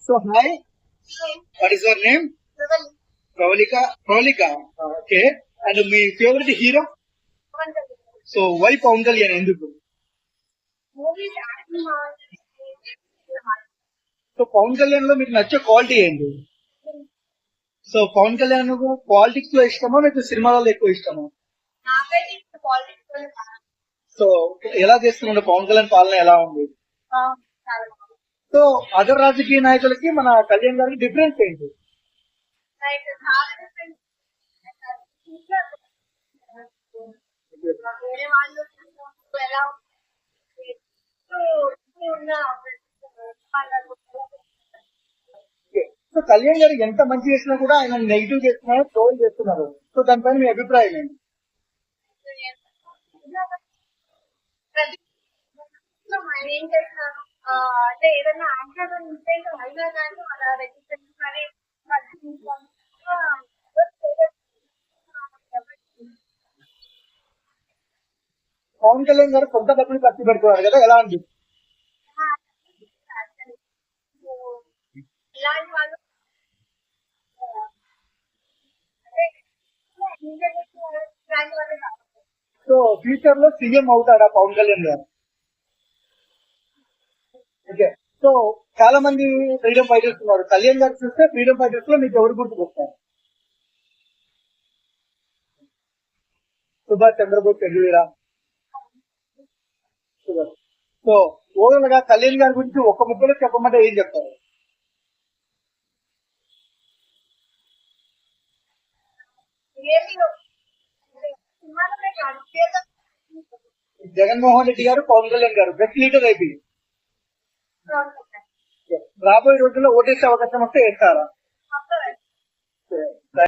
So hi, what is your name? Pravalika. Pravalika. Okay. And my favorite hero? So why Pawan Kalyan ఎందుకు? So Pawan Kalyan లో మీకు నచ్చే quality ఏంటి? So Pawan Kalyan politics లో ఇష్టమా మీకు సినిమాలలో ఎక్కువ ఇష్టమా? సో ఎలా చేస్తున్నాడు పవన్ కళ్యాణ్ పాలన ఎలా ఉంది? సో అదర్ రాజకీయ నాయకులకి మన కళ్యాణ్ గారికి డిఫరెన్స్ ఏంటి? సో కళ్యాణ్ గారు ఎంత మంచి చేసినా కూడా ఆయన నెగిటివ్ చేస్తున్నారు, ట్రోల్ చేస్తున్నారు. సో దానిపైన మీ అభిప్రాయం ఏంటి? అంటే ఏదైనా యాక్టర్ ఉంటే అయినా కానీ అలా రిజిస్ట్రేషన్ కానీ పవన్ కళ్యాణ్ గారు సొంత డబ్బులు ఖర్చు పెడుతున్నారు కదా, ఎలా అండి? ఇలాంటి వాళ్ళు ఇలాంటి వాళ్ళు సో ఫ్యూచర్ లో సీఎం అవుతాడా పవన్ కళ్యాణ్ గారు? ఓకే. సో చాలా మంది ఫ్రీడమ్ ఫైటర్స్ ఉన్నారు. కళ్యాణ్ గారు చూస్తే ఫ్రీడమ్ ఫైటర్స్ లో మీకు ఎవరు గుర్తుకొస్తారు? సుభాష్ చంద్రబోస్ చెడ్డీరా. సో ఓవరాల్ గా కళ్యాణ్ గారి గురించి ఒక్క ముక్కలో చెప్పమంటే ఏం చెప్తారు? సినిమాలనే కాదు జగన్మోహన్ రెడ్డి గారు పవన్ కళ్యాణ్ గారు బెస్ట్ లీడర్ అయిపోయింది. రాబోయే రోజుల్లో ఓటేసే అవకాశం వస్తే వేస్తారా?